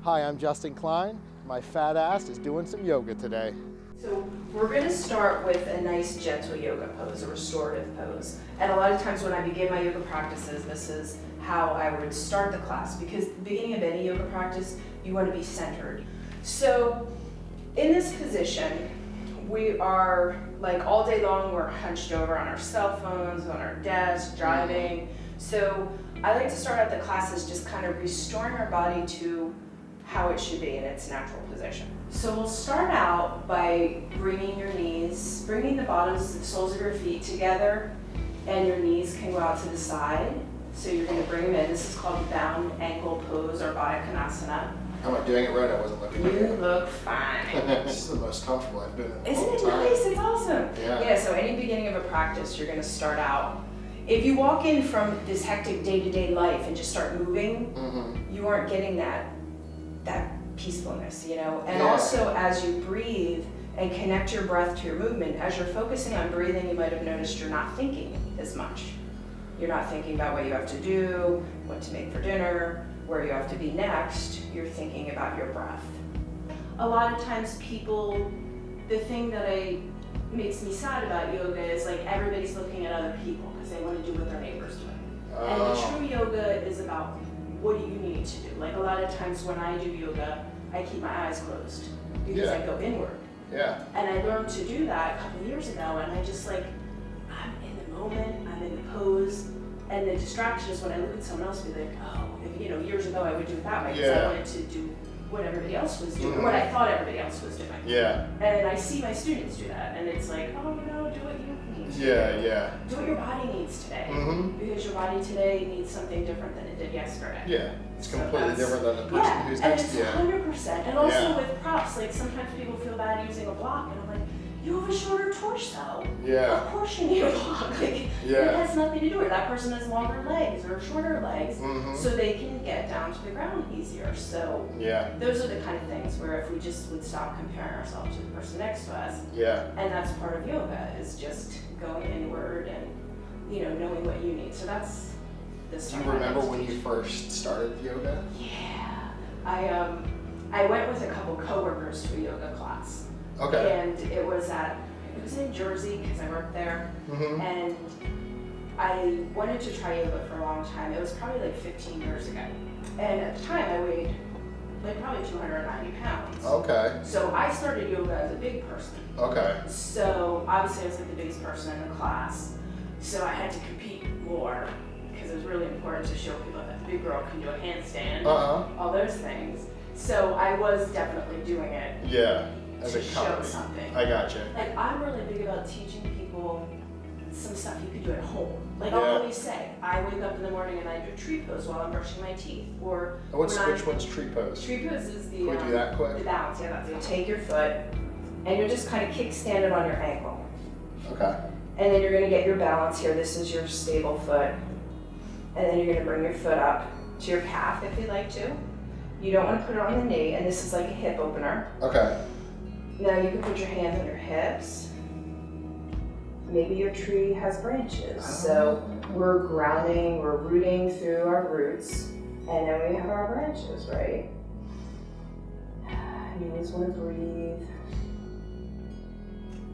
Hi, I'm Justin Klein. My fat ass is doing some yoga today. So we're going to start with a nice gentle yoga pose, a restorative pose. And a lot of times when I begin my yoga practices, this is how I would start the class, because at the beginning of any yoga practice, you want to be centered. So in this position, we are like all day long, we're hunched over on our cell phones, on our desk, driving. So I like to start out the classes just kind of restoring our body to how it should be in its natural position. So we'll start out by bringing your knees, bringing the bottoms, the soles of your feet together, and your knees can go out to the side. So you're going to bring them in. This is called bound ankle pose or Baddha Konasana. Am I doing it right? I wasn't looking at You it. look fine. This is the most comfortable I've been in a Isn't long it time. nice? It's awesome. Yeah. So any beginning of a practice, you're going to start out. If you walk in from this hectic day-to-day life and just start moving, you aren't getting that peacefulness, you know? And also as you breathe and connect your breath to your movement, as you're focusing on breathing, you might have noticed you're not thinking as much. You're not thinking about what you have to do, what to make for dinner, where you have to be next. You're thinking about your breath. A lot of times people, the thing that makes me sad about yoga is like everybody's looking at other people because they want to do what their neighbor's doing. And the true yoga is about what do you need to do. Like a lot of times when I do yoga, I keep my eyes closed because I go inward. Yeah. And I learned to do that a couple of years ago, and I just like, I'm in the moment, I'm in the pose, and the distraction is when I look at someone else and be like, oh, if, you know, years ago I would do it that way because I wanted to do what everybody else was doing, or what I thought everybody else was doing. Yeah. And I see my students do that, and it's like, oh no, do what you need to do. Yeah. Do what your body needs today, because your body today needs something different than it did yesterday. Yeah. It's completely different than the person who's and next it's to you. 100%. And also with props, like sometimes people feel bad using a block, and I'm like, you have a shorter torso. Yeah. Of course you need a block. Like, it has nothing to do with it. That person has longer legs or shorter legs, so they can get down to the ground easier. So those are the kind of things where if we just would stop comparing ourselves to the person next to us, and that's part of yoga, is just going inward and, you know, knowing what you need. So that's the Do you remember when you first started yoga? Yeah. I went with a couple coworkers to a yoga class. Okay. And it was in Jersey because I worked there. And I wanted to try yoga for a long time. It was probably like 15 years ago. And at the time I weighed like probably 290 pounds. Okay. So I started yoga as a big person. Okay. So obviously I was like the biggest person in the class. So I had to compete more because it was really important to show people that the big girl can do a handstand, all those things. So I was definitely doing it. Yeah. As to a show company. something. I gotcha. Like I'm really big about teaching people some stuff you could do at home. Like I'll always say, I wake up in the morning and I do a tree pose while I'm brushing my teeth. Or which one's tree pose? Tree pose is the Can we do that quick? the balance. Yeah, that's it. You take your foot and you're just kind of kickstand it on your ankle. Okay. And then you're gonna get your balance here. This is your stable foot. And then you're gonna bring your foot up to your calf if you'd like to. You don't want to put it on the knee, and this is like a hip opener. Okay. Now you can put your hands on your hips. Maybe your tree has branches. So we're grounding, we're rooting through our roots, and then we have our branches, right? You always want to breathe.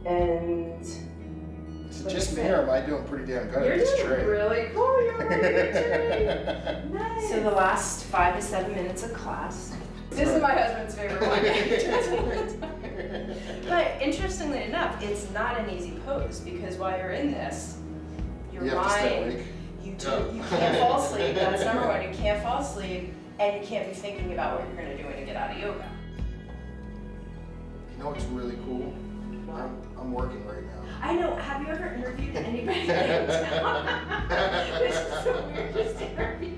And is it just me, or am I doing pretty damn good you're at this doing tree? really cool. You're really good. Nice. So the last 5 to 7 minutes of class. This is my husband's favorite one. But interestingly enough, it's not an easy pose because while you're in this, your mind, you can't fall asleep. That's number one. You can't fall asleep, and you can't be thinking about what you're going to do when you get out of yoga. You know what's really cool? I'm working right now. I know. Have you ever interviewed anybody in town? This is the weirdest interview.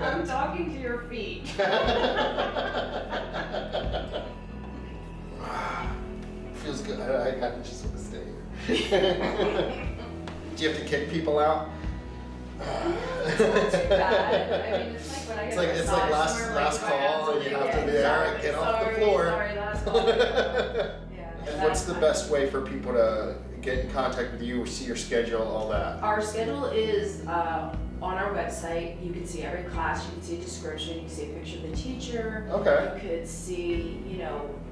I'm talking to your feet. Feels good. I just want to stay here. Do you have to kick people out? It's not too bad. I mean, it's like when I get it's like last call, and you have to be there, get off the floor. Sorry, last call. And what's the best way for people to get in contact with you, see your schedule, all that? Our schedule is on our website, you can see every class, you can see a description, you can see a picture of the teacher. Okay. You could see,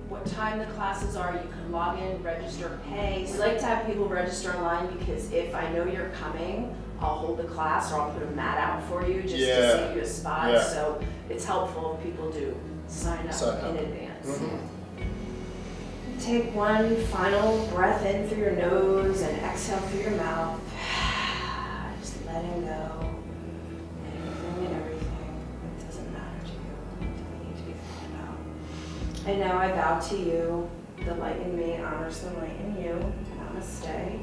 what time the classes are, you can log in, register, pay. We like to have people register online because if I know you're coming, I'll hold the class or I'll put a mat out for you just to save you a spot. Yeah. So it's helpful if people do sign up in advance. Mm-hmm. Take one final breath in through your nose and exhale through your mouth. Just letting go. Anything and everything that doesn't matter to you, don't need to be thinking about. And now I bow to you. The light in me honors the light in you. Namaste.